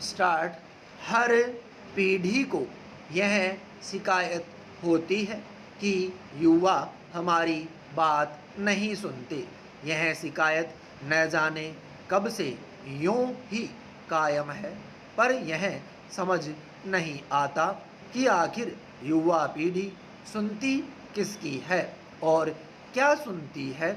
Start her पीढ़ी को यह शिकायत होती है कि युवा हमारी बात नहीं सुनते। यह शिकायत न जाने कब से यूं ही कायम है, पर यह समझ नहीं आता कि आखिर युवा पीढ़ी सुनती किसकी है और क्या सुनती है।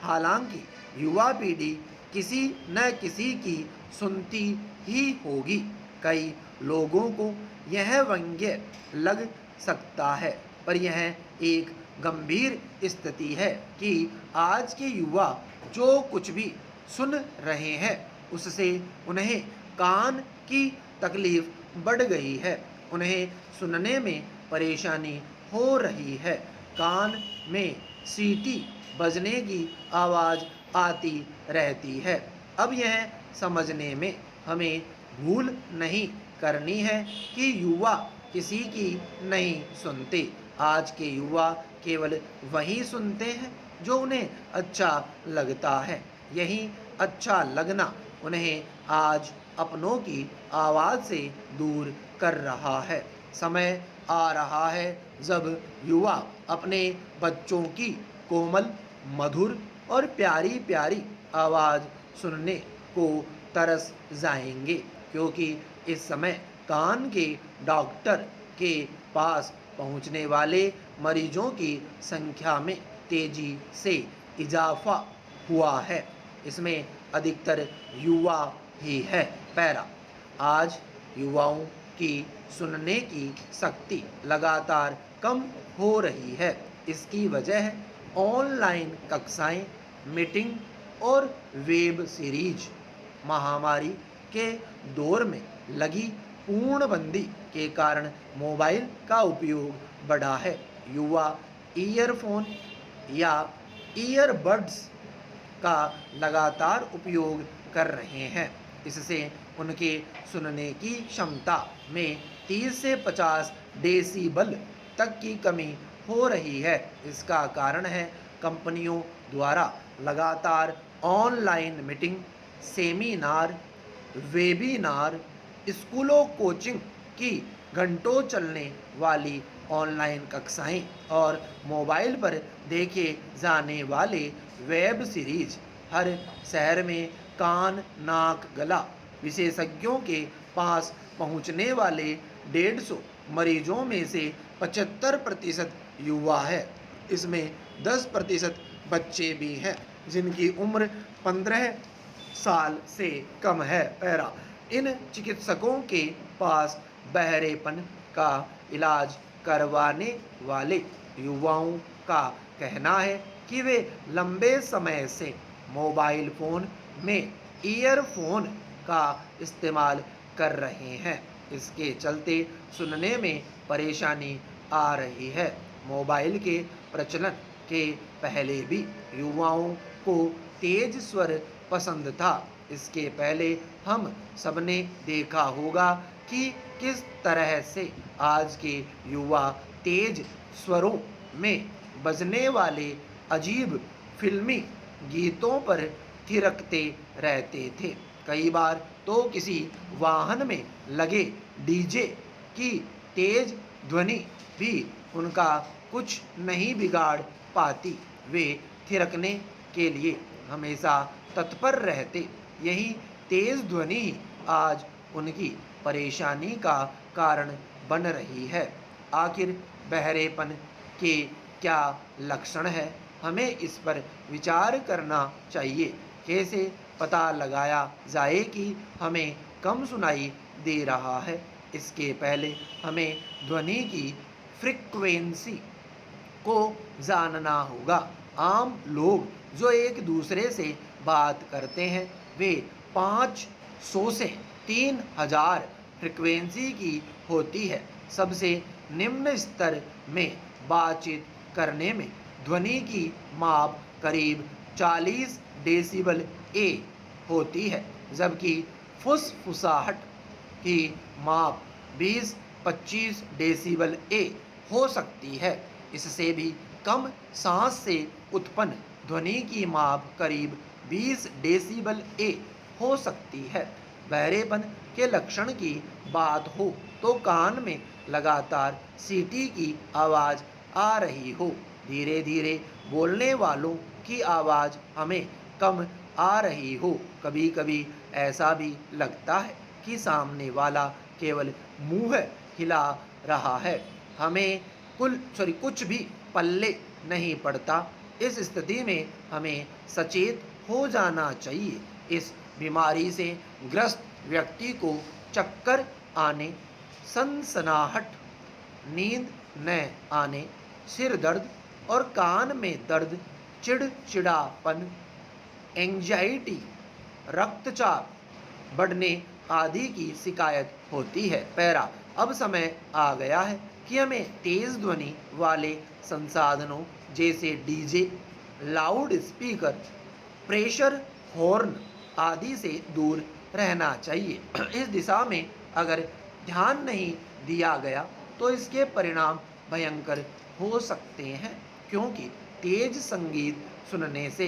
हालांकि युवा पीढ़ी किसी न किसी की सुनती ही होगी। कई लोगों को यह व्यंग्य लग सकता है, पर यह एक गंभीर स्थिति है कि आज के युवा जो कुछ भी सुन रहे हैं उससे उन्हें कान की तकलीफ बढ़ गई है। उन्हें सुनने में परेशानी हो रही है। कान में सीटी बजने की आवाज़ आती रहती है। अब यह समझने में हमें भूल नहीं करनी है कि युवा किसी की नहीं सुनते। आज के युवा केवल वही सुनते हैं जो उन्हें अच्छा लगता है। यही अच्छा लगना उन्हें आज अपनों की आवाज़ से दूर कर रहा है। समय आ रहा है जब युवा अपने बच्चों की कोमल, मधुर और प्यारी प्यारी आवाज़ सुनने को तरस जाएंगे, क्योंकि इस समय कान के डॉक्टर के पास पहुंचने वाले मरीजों की संख्या में तेजी से इजाफा हुआ है। इसमें अधिकतर युवा ही है। पैरा आज युवाओं की सुनने की शक्ति लगातार कम हो रही है। इसकी वजह है ऑनलाइन कक्षाएं, मीटिंग और वेब सीरीज। महामारी के दौर में लगी पूर्णबंदी के कारण मोबाइल का उपयोग बढ़ा है। युवा ईयरफोन या ईयरबड्स का लगातार उपयोग कर रहे हैं। इससे उनके सुनने की क्षमता में 30 से 50 डेसिबल तक की कमी हो रही है। इसका कारण है कंपनियों द्वारा लगातार ऑनलाइन मीटिंग, सेमिनार, वेबिनार, स्कूलों, कोचिंग की घंटों चलने वाली ऑनलाइन कक्षाएं और मोबाइल पर देखे जाने वाले वेब सीरीज। हर शहर में कान, नाक, गला विशेषज्ञों के पास पहुंचने वाले 150 मरीजों में से 75% युवा है। इसमें 10% बच्चे भी हैं जिनकी उम्र 15 साल से कम है। पैरा इन चिकित्सकों के पास बहरेपन का इलाज करवाने वाले युवाओं का कहना है कि वे लंबे समय से मोबाइल फ़ोन में ईयरफोन का इस्तेमाल कर रहे हैं। इसके चलते सुनने में परेशानी आ रही है। मोबाइल के प्रचलन के पहले भी युवाओं को तेज स्वर पसंद था। इसके पहले हम सबने देखा होगा कि किस तरह से आज के युवा तेज स्वरों में बजने वाले अजीब फिल्मी गीतों पर थिरकते रहते थे। कई बार तो किसी वाहन में लगे डीजे की तेज ध्वनि भी उनका कुछ नहीं बिगाड़ पाती। वे थिरकने के लिए हमेशा तत्पर रहते। यही तेज ध्वनि आज उनकी परेशानी का कारण बन रही है। आखिर बहरेपन के क्या लक्षण है, हमें इस पर विचार करना चाहिए। कैसे पता लगाया जाए कि हमें कम सुनाई दे रहा है? इसके पहले हमें ध्वनि की फ्रीक्वेंसी को जानना होगा। आम लोग जो एक दूसरे से बात करते हैं वे 500 से 3000 फ्रीक्वेंसी की होती है। सबसे निम्न स्तर में बातचीत करने में ध्वनि की माप करीब 40 डेसिबल ए होती है, जबकि फुसफुसाहट की माप 20-25 डेसिबल ए हो सकती है। इससे भी कम सांस से उत्पन्न ध्वनि की माप करीब 20 डेसिबल ए हो सकती है। बहरेपन के लक्षण की बात हो तो कान में लगातार सीटी की आवाज़ आ रही हो, धीरे धीरे बोलने वालों की आवाज़ हमें कम आ रही हो, कभी कभी ऐसा भी लगता है कि सामने वाला केवल मुंह हिला रहा है, हमें कुछ भी पल्ले नहीं पड़ता। इस स्थिति में हमें सचेत हो जाना चाहिए। इस बीमारी से ग्रस्त व्यक्ति को चक्कर आने, सनसनाहट, नींद न आने, सिर दर्द और कान में दर्द, चिड़चिड़ापन, एंजाइटी, रक्तचाप बढ़ने आदि की शिकायत होती है। पैरा, अब समय आ गया है कि हमें तेज ध्वनि वाले संसाधनों जैसे DJ, loud speaker, pressure horn आदि से दूर रहना चाहिए। इस दिशा में अगर ध्यान नहीं दिया गया तो इसके परिणाम भयंकर हो सकते हैं, क्योंकि तेज संगीत सुनने से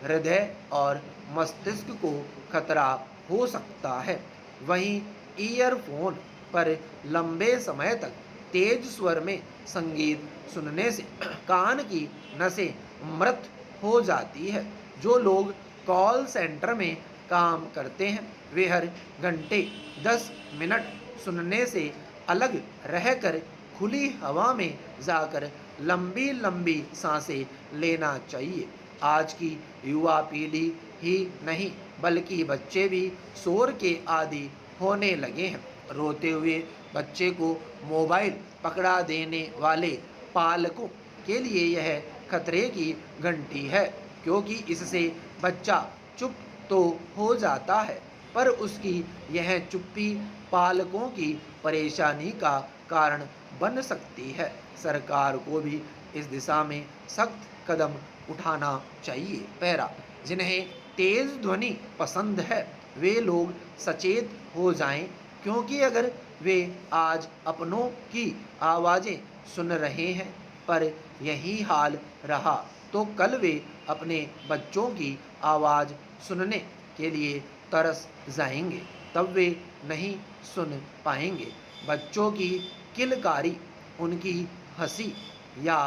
हृदय और मस्तिष्क को खतरा हो सकता है। वहीं ईयरफोन पर लंबे समय तक तेज स्वर में संगीत सुनने से कान की नसें मृत हो जाती है। जो लोग कॉल सेंटर में काम करते हैं वे हर घंटे 10 मिनट सुनने से अलग रहकर खुली हवा में जाकर लंबी लंबी सांसें लेना चाहिए। आज की युवा पीढ़ी ही नहीं बल्कि बच्चे भी शोर के आदी होने लगे हैं। रोते हुए बच्चे को मोबाइल पकड़ा देने वाले पालकों के लिए यह खतरे की घंटी है, क्योंकि इससे बच्चा चुप तो हो जाता है पर उसकी यह चुप्पी पालकों की परेशानी का कारण बन सकती है। सरकार को भी इस दिशा में सख्त कदम उठाना चाहिए। पैरा, जिन्हें तेज ध्वनि पसंद है वे लोग सचेत हो जाएं, क्योंकि अगर वे आज अपनों की आवाज़ें सुन रहे हैं पर यही हाल रहा तो कल वे अपने बच्चों की आवाज़ सुनने के लिए तरस जाएंगे, तब वे नहीं सुन पाएंगे। बच्चों की किलकारी, उनकी हंसी या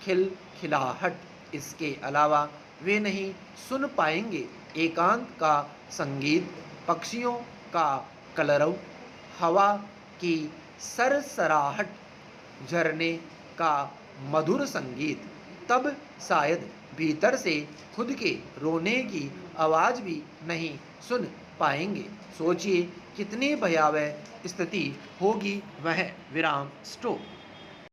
खिलखिलाहट, इसके अलावा वे नहीं सुन पाएंगे। एकांत का संगीत, पक्षियों का कलरव, हवा की सरसराहट, झरने का मधुर संगीत, तब शायद भीतर से खुद के रोने की आवाज़ भी नहीं सुन पाएंगे। सोचिए कितनी भयावह स्थिति होगी वह। विराम स्टॉप।